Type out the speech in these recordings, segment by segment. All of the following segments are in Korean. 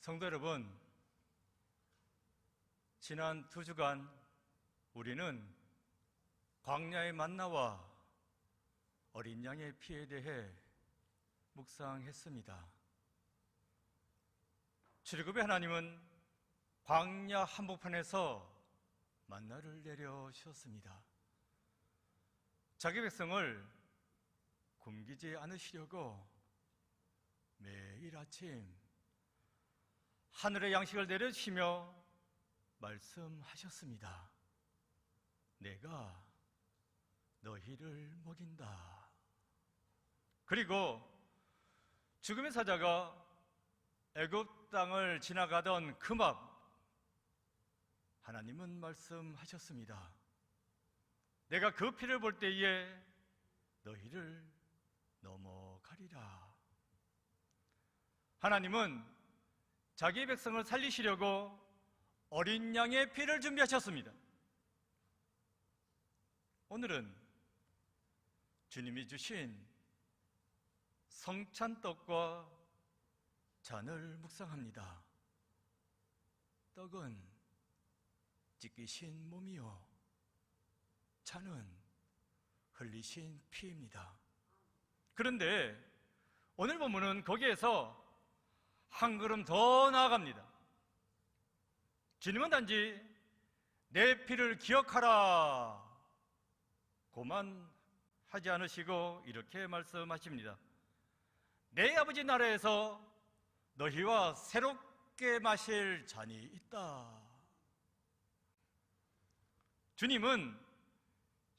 성도 여러분, 지난 2주간 우리는 광야의 만나와 어린 양의 피에 대해 묵상했습니다. 출애굽의 하나님은 광야 한복판에서 만나를 내려 주셨습니다. 자기 백성을 굶기지 않으시려고 매일 아침 하늘의 양식을 내려주시며 말씀하셨습니다. 내가 너희를 먹인다. 그리고 죽음의 사자가 애굽 땅을 지나가던 그 맘, 하나님은 말씀하셨습니다. 내가 그 피를 볼 때에 너희를 넘어가리라. 하나님은 자기 백성을 살리시려고 어린 양의 피를 준비하셨습니다. 오늘은 주님이 주신 성찬떡과 잔을 묵상합니다. 떡은 찢기신 몸이요, 잔은 흘리신 피입니다. 그런데 오늘 본문은 거기에서 한 걸음 더 나아갑니다. 주님은 단지 내 피를 기억하라 고만 하지 않으시고 이렇게 말씀하십니다. 내 아버지 나라에서 너희와 새롭게 마실 잔이 있다. 주님은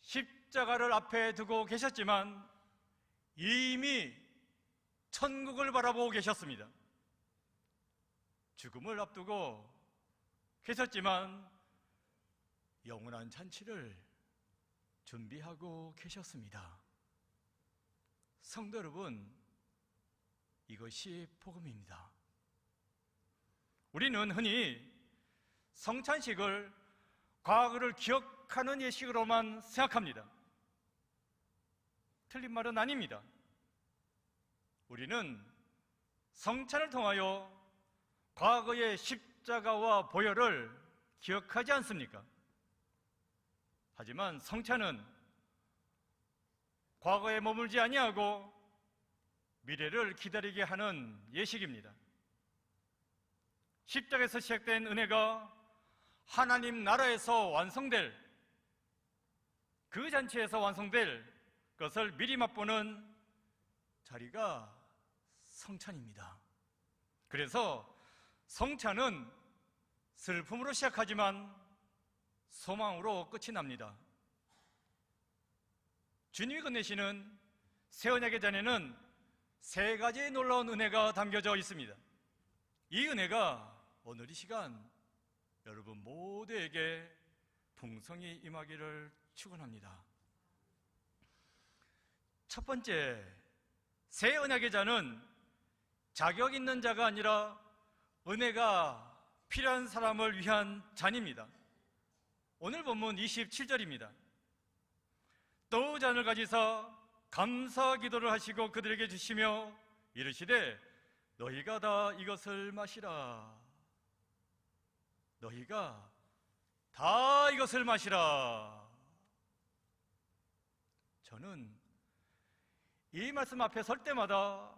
십자가를 앞에 두고 계셨지만 이미 천국을 바라보고 계셨습니다. 죽음을 앞두고 계셨지만 영원한 잔치를 준비하고 계셨습니다. 성도 여러분, 이것이 복음입니다. 우리는 흔히 성찬식을 과거를 기억하는 예식으로만 생각합니다. 틀린 말은 아닙니다. 우리는 성찬을 통하여 과거의 십자가와 보혈을 기억하지 않습니까? 하지만 성찬은 과거에 머물지 아니하고 미래를 기다리게 하는 예식입니다. 십자가에서 시작된 은혜가 하나님 나라에서 완성될, 그 잔치에서 완성될 것을 미리 맛보는 자리가 성찬입니다. 그래서 성찬은 슬픔으로 시작하지만 소망으로 끝이 납니다. 주님이 건네시는 새 언약의 잔에는 3가지의 놀라운 은혜가 담겨져 있습니다. 이 은혜가 오늘 이 시간 여러분 모두에게 풍성히 임하기를 축원합니다. 첫 번째, 새 언약의 잔은 자격 있는 자가 아니라 은혜가 필요한 사람을 위한 잔입니다. 오늘 본문 27절입니다. 또 잔을 가지사 감사 기도를 하시고 그들에게 주시며 이르시되 너희가 다 이것을 마시라. 너희가 다 이것을 마시라. 저는 이 말씀 앞에 설 때마다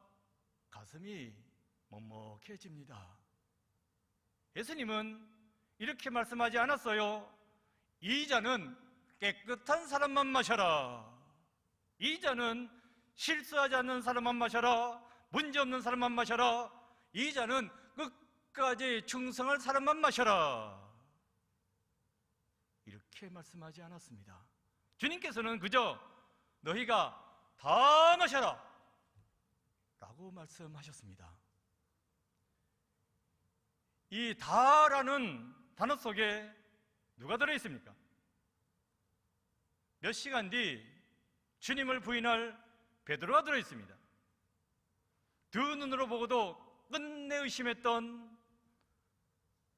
가슴이 먹먹해집니다. 예수님은 이렇게 말씀하지 않았어요. 이 잔은 깨끗한 사람만 마셔라. 이 잔은 실수하지 않는 사람만 마셔라. 문제없는 사람만 마셔라. 이 잔은 끝까지 충성할 사람만 마셔라. 이렇게 말씀하지 않았습니다. 주님께서는 그저 너희가 다 마셔라 라고 말씀하셨습니다. 이 다라는 단어 속에 누가 들어있습니까? 몇 시간 뒤 주님을 부인할 베드로가 들어있습니다. 두 눈으로 보고도 끝내 의심했던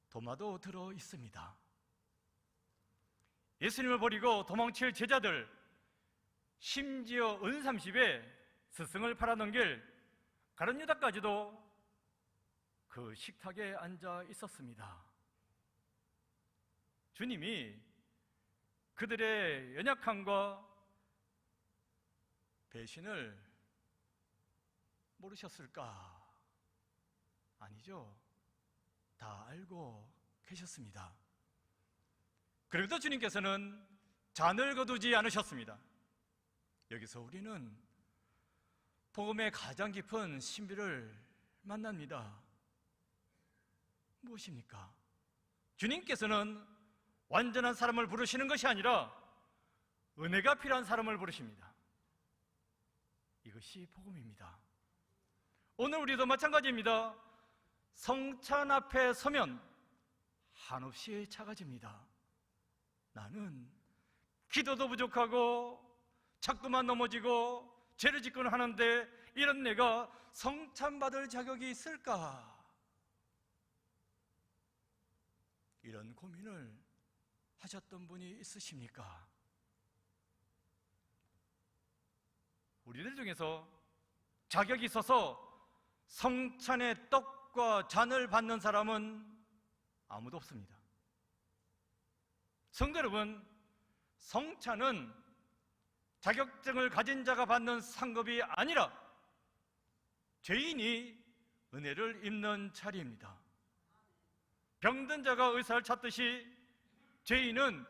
도마도 들어있습니다. 예수님을 버리고 도망칠 제자들, 심지어 은 30에 스승을 팔아넘길 가룟 유다까지도 그 그 식탁에 앉아 있었습니다. 주님이 그들의 연약함과 배신을 모르셨을까? 아니죠. 다 알고 계셨습니다. 그래도 주님께서는 잔을 거두지 않으셨습니다. 여기서 우리는 복음의 가장 깊은 신비를 만납니다. 무엇입니까? 주님께서는 완전한 사람을 부르시는 것이 아니라 은혜가 필요한 사람을 부르십니다. 이것이 복음입니다. 오늘 우리도 마찬가지입니다. 성찬 앞에 서면 한없이 작아집니다. 나는 기도도 부족하고 자꾸만 넘어지고 죄를 짓곤 하는데 이런 내가 성찬받을 자격이 있을까? 이런 고민을 하셨던 분이 있으십니까? 우리들 중에서 자격이 있어서 성찬의 떡과 잔을 받는 사람은 아무도 없습니다. 성도 여러분, 성찬은 자격증을 가진 자가 받는 상급이 아니라 죄인이 은혜를 입는 자리입니다. 병든 자가 의사를 찾듯이 죄인은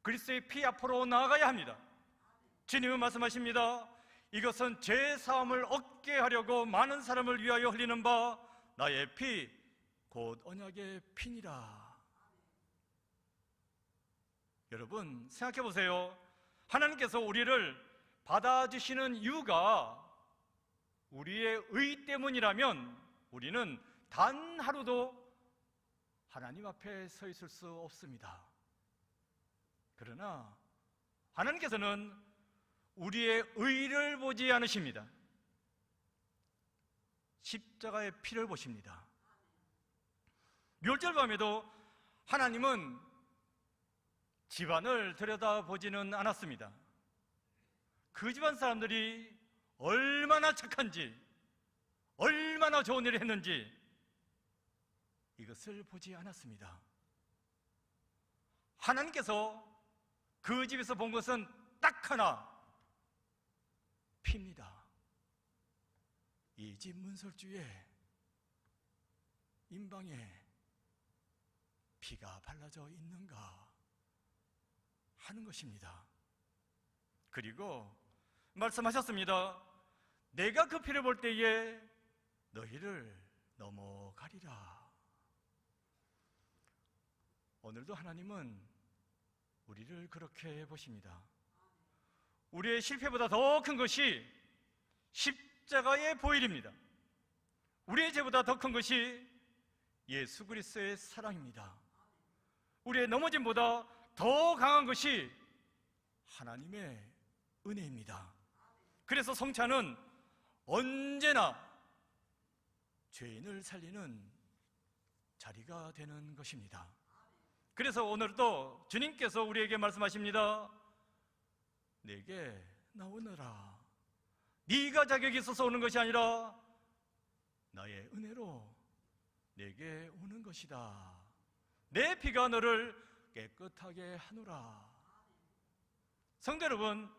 그리스도의 피 앞으로 나아가야 합니다. 주님은 말씀하십니다. 이것은 죄 사함을 얻게 하려고 많은 사람을 위하여 흘리는 바 나의 피 곧 언약의 피니라. 여러분 생각해 보세요. 하나님께서 우리를 받아주시는 이유가 우리의 의 때문이라면 우리는 단 하루도 하나님 앞에 서 있을 수 없습니다. 그러나 하나님께서는 우리의 의를 보지 않으십니다. 십자가의 피를 보십니다. 멸절 밤에도 하나님은 집안을 들여다보지는 않았습니다. 그 집안 사람들이 얼마나 착한지, 얼마나 좋은 일을 했는지 이것을 보지 않았습니다. 하나님께서 그 집에서 본 것은 딱 하나, 피입니다. 이 집 문설주에 임방에 피가 발라져 있는가 하는 것입니다. 그리고 말씀하셨습니다. 내가 그 피를 볼 때에 너희를 넘어가리라. 오늘도 하나님은 우리를 그렇게 보십니다. 우리의 실패보다 더 큰 것이 십자가의 보혈입니다. 우리의 죄보다 더 큰 것이 예수 그리스도의 사랑입니다. 우리의 넘어짐보다 더 강한 것이 하나님의 은혜입니다. 그래서 성찬은 언제나 죄인을 살리는 자리가 되는 것입니다. 그래서 오늘도 주님께서 우리에게 말씀하십니다. 내게 나오너라. 네가 자격이 있어서 오는 것이 아니라 나의 은혜로 내게 오는 것이다. 내 피가 너를 깨끗하게 하노라. 성도 여러분,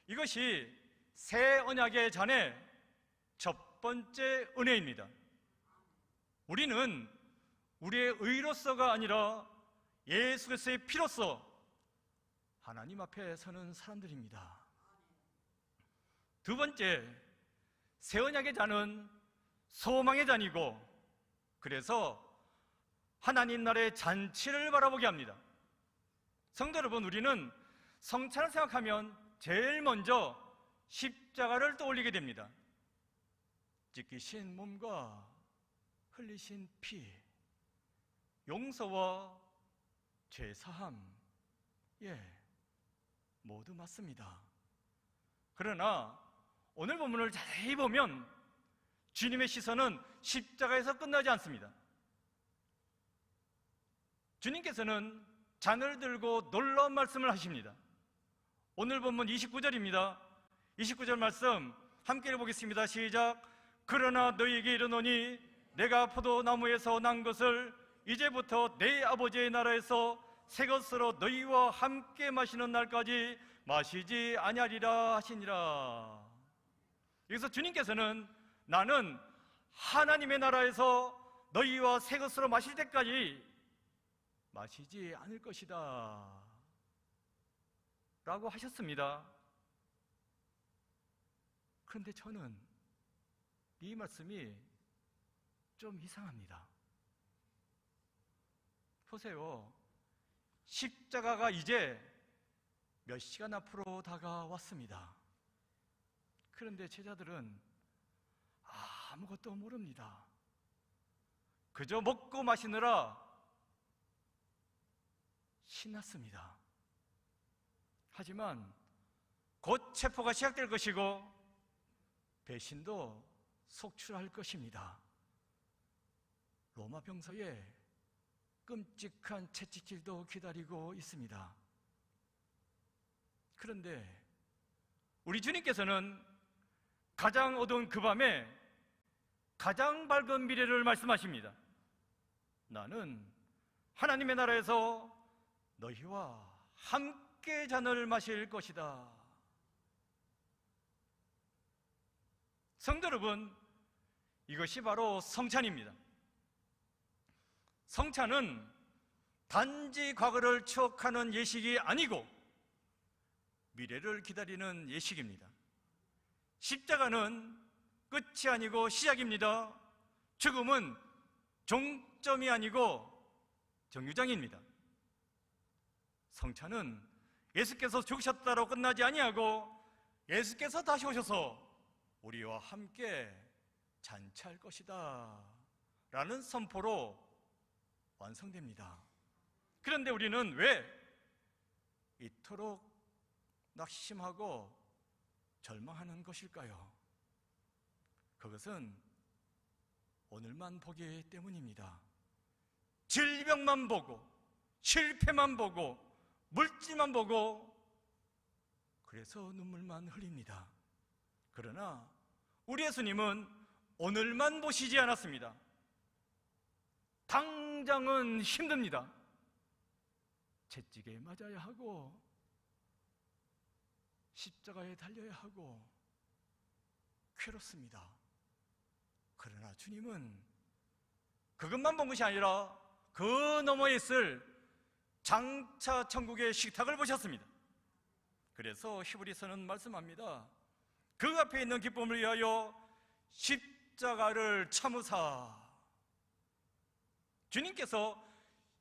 이것이 새 언약의 잔의 첫 번째 은혜입니다. 우리는 우리의 의로서가 아니라 예수 그리스도의 피로서 하나님 앞에 서는 사람들입니다. 두 번째, 새 언약의 잔은 소망의 잔이고, 그래서 하나님 나라의 잔치를 바라보게 합니다. 성도 여러분, 우리는 성찬을 생각하면 제일 먼저 십자가를 떠올리게 됩니다. 찢기신 몸과 흘리신 피, 용서와 죄사함, 모두 맞습니다. 그러나 오늘 본문을 자세히 보면 주님의 시선은 십자가에서 끝나지 않습니다. 주님께서는 잔을 들고 놀라운 말씀을 하십니다. 오늘 본문 29절입니다. 29절 말씀 함께 읽어보겠습니다. 시작. 그러나 너희에게 이르노니 내가 포도나무에서 난 것을 이제부터 내 아버지의 나라에서 새 것으로 너희와 함께 마시는 날까지 마시지 아니하리라 하시니라. 여기서 주님께서는 나는 하나님의 나라에서 너희와 새 것으로 마실 때까지 마시지 않을 것이다 라고 하셨습니다. 그런데 저는 이 말씀이 좀 이상합니다. 보세요. 십자가가 이제 몇 시간 앞으로 다가왔습니다. 그런데 제자들은 아무것도 모릅니다. 그저 먹고 마시느라 신났습니다. 하지만 곧 체포가 시작될 것이고 배신도 속출할 것입니다. 로마 병서에 끔찍한 채찍질도 기다리고 있습니다. 그런데 우리 주님께서는 가장 어두운 그 밤에 가장 밝은 미래를 말씀하십니다. 나는 하나님의 나라에서 너희와 함께 잔을 마실 것이다. 성도 여러분, 이것이 바로 성찬입니다. 성찬은 단지 과거를 추억하는 예식이 아니고 미래를 기다리는 예식입니다. 십자가는 끝이 아니고 시작입니다. 죽음은 종점이 아니고 정류장입니다. 성찬은 예수께서 죽으셨다로 끝나지 아니하고 예수께서 다시 오셔서 우리와 함께 잔치할 것이다 라는 선포로 완성됩니다. 그런데 우리는 왜 이토록 낙심하고 절망하는 것일까요? 그것은 오늘만 보기 때문입니다. 질병만 보고 실패만 보고 물질만 보고 그래서 눈물만 흘립니다. 그러나 우리 예수님은 오늘만 보시지 않았습니다. 당장은 힘듭니다. 채찍에 맞아야 하고 십자가에 달려야 하고 괴롭습니다. 그러나 주님은 그것만 본 것이 아니라 그 너머에 있을 장차 천국의 식탁을 보셨습니다. 그래서 히브리서는 말씀합니다. 그 앞에 있는 기쁨을 위하여 십자가를 참으사. 주님께서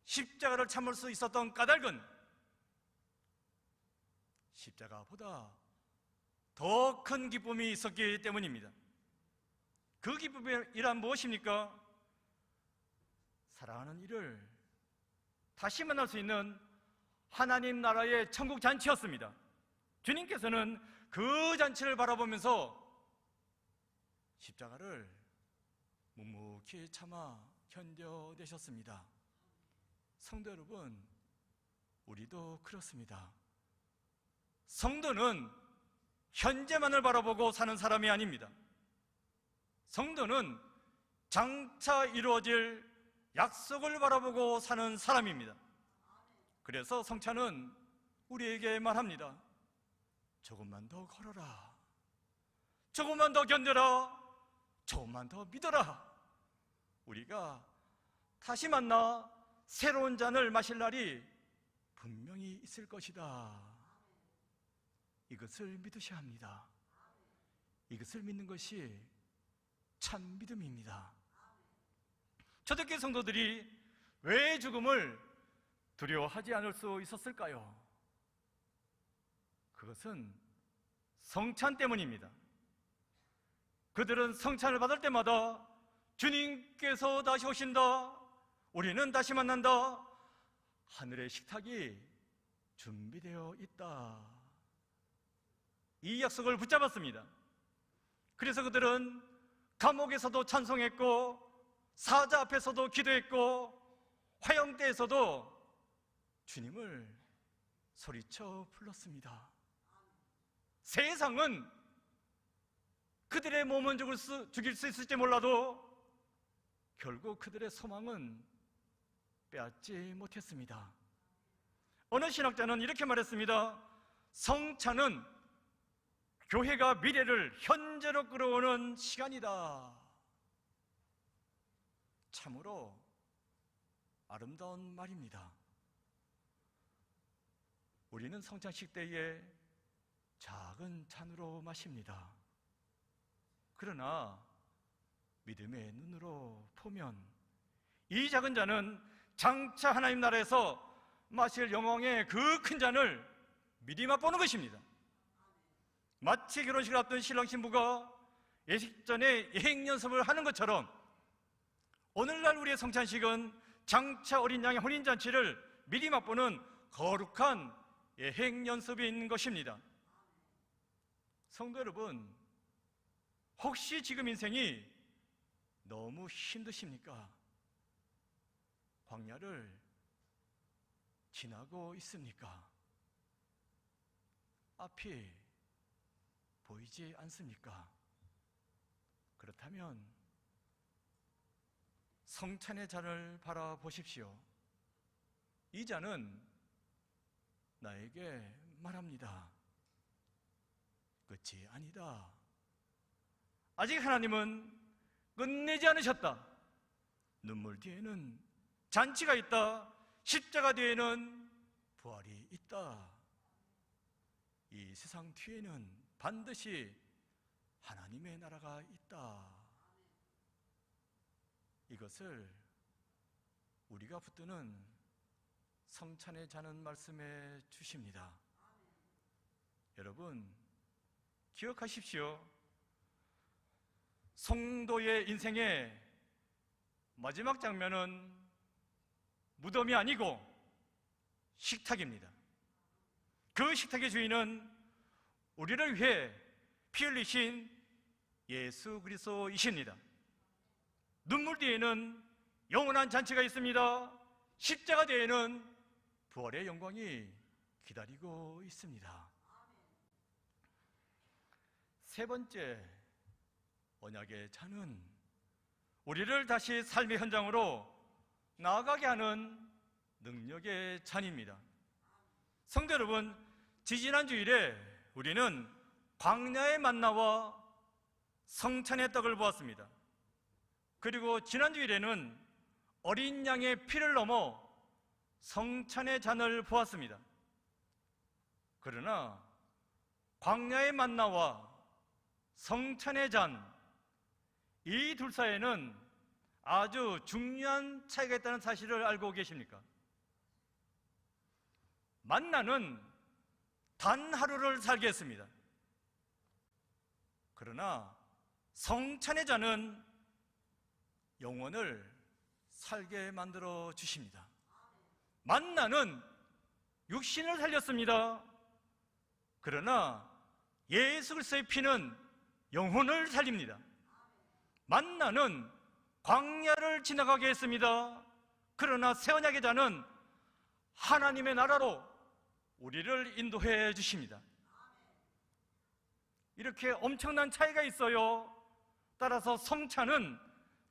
십자가를 참을 수 있었던 까닭은 십자가보다 더 큰 기쁨이 있었기 때문입니다. 그 기쁨이란 무엇입니까? 사랑하는 이를 다시 만날 수 있는 하나님 나라의 천국 잔치였습니다. 주님께서는 그 잔치를 바라보면서 십자가를 묵묵히 참아 견뎌내셨습니다. 성도 여러분, 우리도 그렇습니다. 성도는 현재만을 바라보고 사는 사람이 아닙니다. 성도는 장차 이루어질 약속을 바라보고 사는 사람입니다. 그래서 성찬은 우리에게 말합니다. 조금만 더 걸어라. 조금만 더 견뎌라. 조금만 더 믿어라. 우리가 다시 만나 새로운 잔을 마실 날이 분명히 있을 것이다. 이것을 믿으셔야 합니다. 이것을 믿는 것이 참 믿음입니다. 초대교회 성도들이 왜 죽음을 두려워하지 않을 수 있었을까요? 그것은 성찬 때문입니다. 그들은 성찬을 받을 때마다 주님께서 다시 오신다, 우리는 다시 만난다, 하늘의 식탁이 준비되어 있다, 이 약속을 붙잡았습니다. 그래서 그들은 감옥에서도 찬송했고 사자 앞에서도 기도했고 화형대에서도 주님을 소리쳐 불렀습니다. 세상은 그들의 몸은 죽일 수 있을지 몰라도 결국 그들의 소망은 빼앗지 못했습니다. 어느 신학자는 이렇게 말했습니다. 성찬은 교회가 미래를 현재로 끌어오는 시간이다. 참으로 아름다운 말입니다. 우리는 성찬식 때에 작은 잔으로 마십니다. 그러나 믿음의 눈으로 보면 이 작은 잔은 장차 하나님 나라에서 마실 영광의 그 큰 잔을 미리 맛보는 것입니다. 마치 결혼식을 앞둔 신랑 신부가 예식 전에 예행 연습을 하는 것처럼 오늘날 우리의 성찬식은 장차 어린 양의 혼인잔치를 미리 맛보는 거룩한 예행 연습이 있는 것입니다. 성도 여러분, 혹시 지금 인생이 너무 힘드십니까? 광야를 지나고 있습니까? 앞이 보이지 않습니까? 그렇다면 성찬의 잔을 바라보십시오. 이 잔은 나에게 말합니다. 끝이 아니다. 아직 하나님은 끝내지 않으셨다. 눈물 뒤에는 잔치가 있다. 십자가 뒤에는 부활이 있다. 이 세상 뒤에는 반드시 하나님의 나라가 있다. 이것을 우리가 붙드는 성찬의 잔은 말씀해 주십니다. 여러분, 기억하십시오. 성도의 인생의 마지막 장면은 무덤이 아니고 식탁입니다. 그 식탁의 주인은 우리를 위해 피 흘리신 예수 그리스도이십니다. 눈물 뒤에는 영원한 잔치가 있습니다. 십자가 뒤에는 부활의 영광이 기다리고 있습니다. 세 번째, 언약의 잔은 우리를 다시 삶의 현장으로 나아가게 하는 능력의 잔입니다. 성도 여러분, 지지난 주일에 우리는 광야의 만나와 성찬의 떡을 보았습니다. 그리고 지난 주일에는 어린 양의 피를 넘어 성찬의 잔을 보았습니다. 그러나 광야의 만나와 성찬의 잔, 이 둘 사이에는 아주 중요한 차이가 있다는 사실을 알고 계십니까? 만나는 단 하루를 살게 했습니다. 그러나 성찬의 잔은 영혼을 살게 만들어 주십니다. 만나는 육신을 살렸습니다. 그러나 예수 그리스도의 피는 영혼을 살립니다. 만나는 광야를 지나가게 했습니다. 그러나 새 언약의 잔은 하나님의 나라로 우리를 인도해 주십니다. 이렇게 엄청난 차이가 있어요. 따라서 성찬은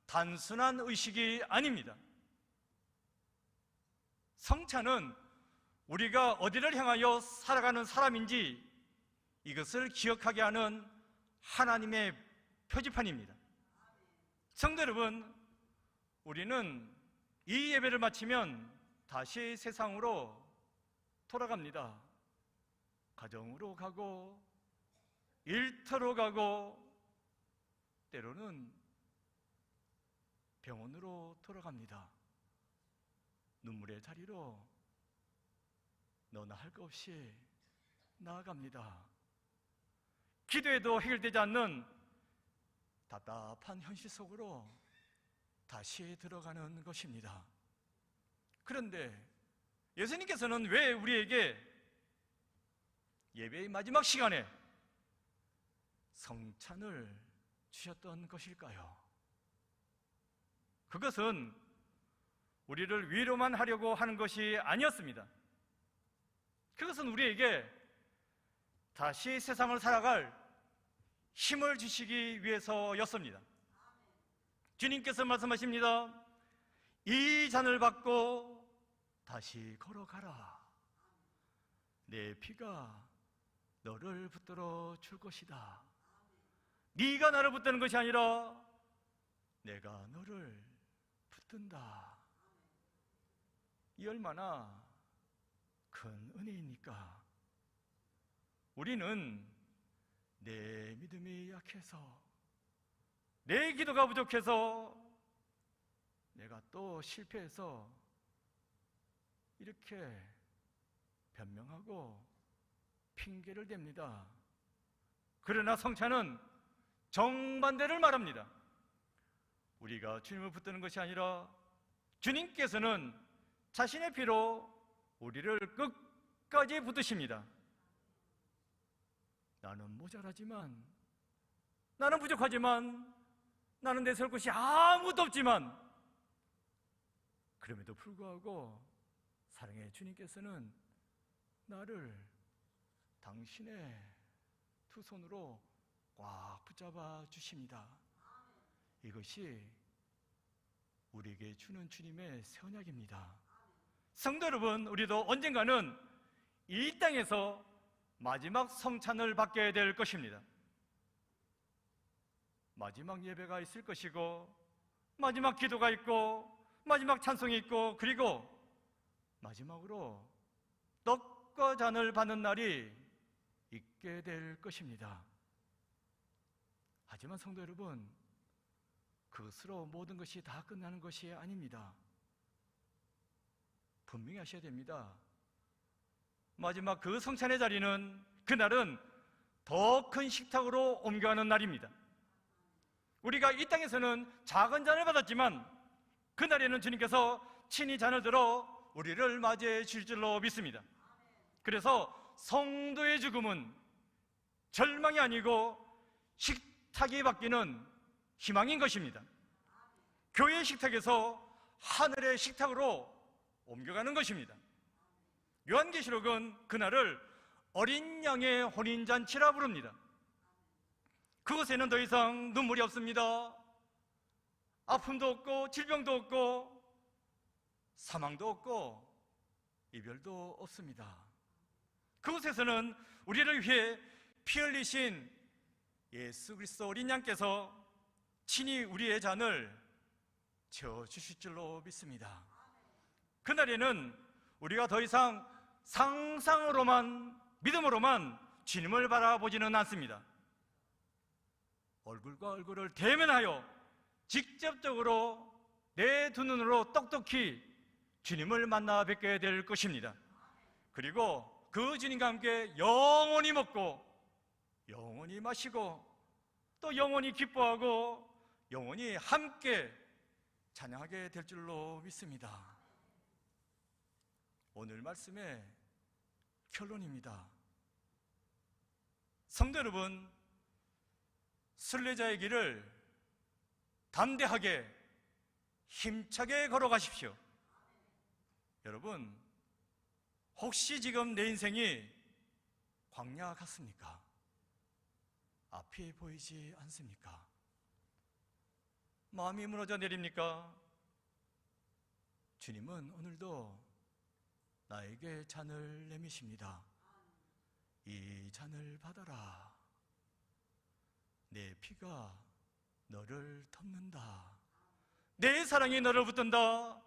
단순한 의식이 아닙니다. 성찬은 우리가 어디를 향하여 살아가는 사람인지 이것을 기억하게 하는 하나님의 표지판입니다. 성도 여러분, 우리는 이 예배를 마치면 다시 세상으로 돌아갑니다. 가정으로 가고 일터로 가고 때로는 병원으로 돌아갑니다. 눈물의 자리로 너나 할 것 없이 나아갑니다. 기도해도 해결되지 않는 답답한 현실 속으로 다시 들어가는 것입니다. 그런데 예수님께서는 왜 우리에게 예배의 마지막 시간에 성찬을 주셨던 것일까요? 그것은 우리를 위로만 하려고 하는 것이 아니었습니다. 그것은 우리에게 다시 세상을 살아갈 힘을 주시기 위해서였습니다. 주님께서 말씀하십니다. 이 잔을 받고 다시 걸어가라. 내 피가 너를 붙들어 줄 것이다. 네가 나를 붙드는 것이 아니라 내가 너를 붙든다. 이 얼마나 큰 은혜입니까? 우리는 내 믿음이 약해서, 내 기도가 부족해서, 내가 또 실패해서 이렇게 변명하고 핑계를 댑니다. 그러나 성찬은 정반대를 말합니다. 우리가 주님을 붙드는 것이 아니라 주님께서는 자신의 피로 우리를 끝까지 붙드십니다. 나는 모자라지만, 나는 부족하지만, 나는 내세울 것이 아무것도 없지만, 그럼에도 불구하고 사랑의 주님께서는 나를 당신의 두 손으로 꽉 붙잡아 주십니다. 이것이 우리에게 주는 주님의 새 언약입니다. 성도 여러분, 우리도 언젠가는 이 땅에서 마지막 성찬을 받게 될 것입니다. 마지막 예배가 있을 것이고, 마지막 기도가 있고, 마지막 찬송이 있고, 그리고 마지막으로 떡과 잔을 받는 날이 있게 될 것입니다. 하지만 성도 여러분, 그것으로 모든 것이 다 끝나는 것이 아닙니다. 분명히 하셔야 됩니다. 마지막 그 성찬의 자리는, 그날은 더 큰 식탁으로 옮겨가는 날입니다. 우리가 이 땅에서는 작은 잔을 받았지만 그날에는 주님께서 친히 잔을 들어 우리를 맞이해 줄 줄로 믿습니다. 그래서 성도의 죽음은 절망이 아니고 식탁이 바뀌는 희망인 것입니다. 교회의 식탁에서 하늘의 식탁으로 옮겨가는 것입니다. 요한계시록은 그날을 어린 양의 혼인잔치라 부릅니다. 그곳에는 더 이상 눈물이 없습니다. 아픔도 없고, 질병도 없고, 사망도 없고, 이별도 없습니다. 그곳에서는 우리를 위해 피 흘리신 예수 그리스도 어린 양께서 친히 우리의 잔을 채워주실 줄로 믿습니다. 그날에는 우리가 더 이상 상상으로만, 믿음으로만 주님을 바라보지는 않습니다. 얼굴과 얼굴을 대면하여 직접적으로 내 두 눈으로 똑똑히 주님을 만나 뵙게 될 것입니다. 그리고 그 주님과 함께 영원히 먹고, 영원히 마시고, 또 영원히 기뻐하고, 영원히 함께 찬양하게 될 줄로 믿습니다. 오늘 말씀의 결론입니다. 성도 여러분, 순례자의 길을 담대하게 힘차게 걸어가십시오. 여러분, 혹시 지금 내 인생이 광야 같습니까? 앞이 보이지 않습니까? 마음이 무너져 내립니까? 주님은 오늘도 나에게 잔을 내미십니다. 이 잔을 받아라. 내 피가 너를 덮는다. 내 사랑이 너를 붙든다.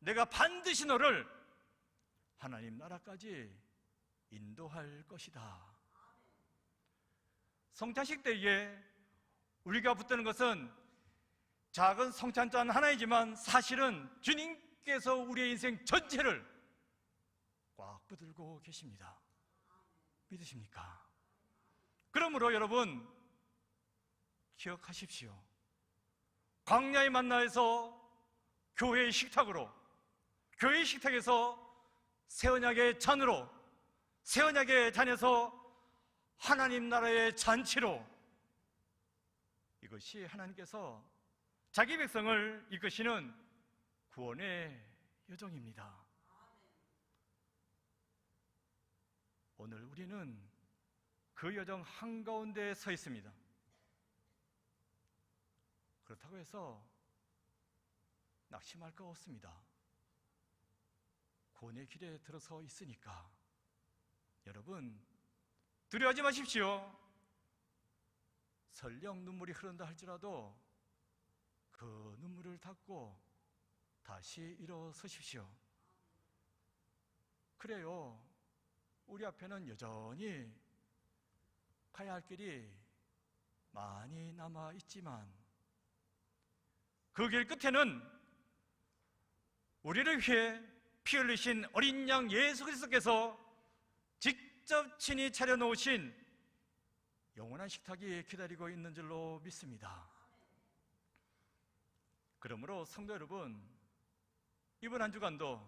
내가 반드시 너를 하나님 나라까지 인도할 것이다. 성찬식 때에 우리가 붙드는 것은 작은 성찬잔 하나이지만 사실은 주님께서 우리의 인생 전체를 꽉 붙들고 계십니다. 믿으십니까? 그러므로 여러분, 기억하십시오. 광야의 만나에서 교회의 식탁으로, 교회의 식탁에서 새 언약의 잔으로, 새 언약의 잔에서 하나님 나라의 잔치로, 이것이 하나님께서 자기 백성을 이끄시는 구원의 여정입니다. 오늘 우리는 그 여정 한가운데에 서 있습니다. 그렇다고 해서 낙심할 거 없습니다. 구원의 길에 들어서 있으니까. 여러분, 두려워하지 마십시오. 설령 눈물이 흐른다 할지라도 그 눈물을 닦고 다시 일어서십시오. 그래요, 우리 앞에는 여전히 가야 할 길이 많이 남아 있지만 그 길 끝에는 우리를 위해 피 흘리신 어린 양 예수 그리스도께서 직접 친히 차려놓으신 영원한 식탁이 기다리고 있는 줄로 믿습니다. 그러므로 성도 여러분, 이번 한 주간도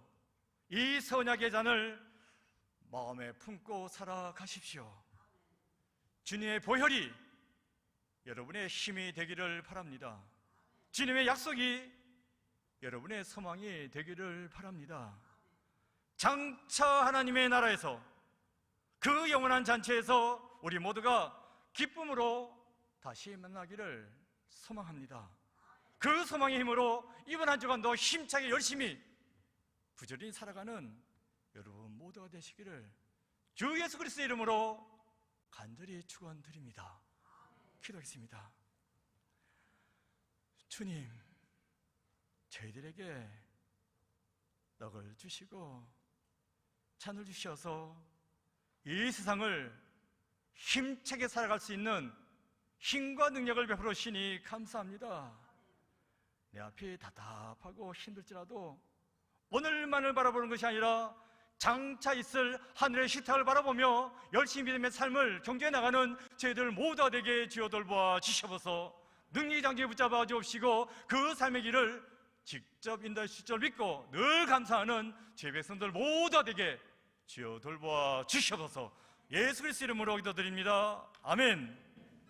이 선약의 잔을 마음에 품고 살아가십시오. 주님의 보혈이 여러분의 힘이 되기를 바랍니다. 주님의 약속이 여러분의 소망이 되기를 바랍니다. 장차 하나님의 나라에서 그 영원한 잔치에서 우리 모두가 기쁨으로 다시 만나기를 소망합니다. 그 소망의 힘으로 이번 한 주간도 힘차게 열심히 부지런히 살아가는 여러분 모두가 되시기를 주 예수 그리스도의 이름으로 간절히 축원드립니다. 기도하겠습니다. 주님, 저희들에게 떡을 주시고 잔을 주셔서 이 세상을 힘차게 살아갈 수 있는 힘과 능력을 베풀어 주시니 감사합니다. 내 앞이 답답하고 힘들지라도 오늘만을 바라보는 것이 아니라 장차 있을 하늘의 식탁을 바라보며 열심히 믿음의 삶을 경주해 나가는 저희들 모두가 되게 주여 돌보아 주시옵소서. 능력이 장기에 붙잡아 주옵시고 그 삶의 길을 직접 인도해 주실 줄 믿고 늘 감사하는 제 백성들 모두가 되게 주여 돌보아 주시옵소서. 예수 그리스도 이름으로 기도드립니다. 아멘.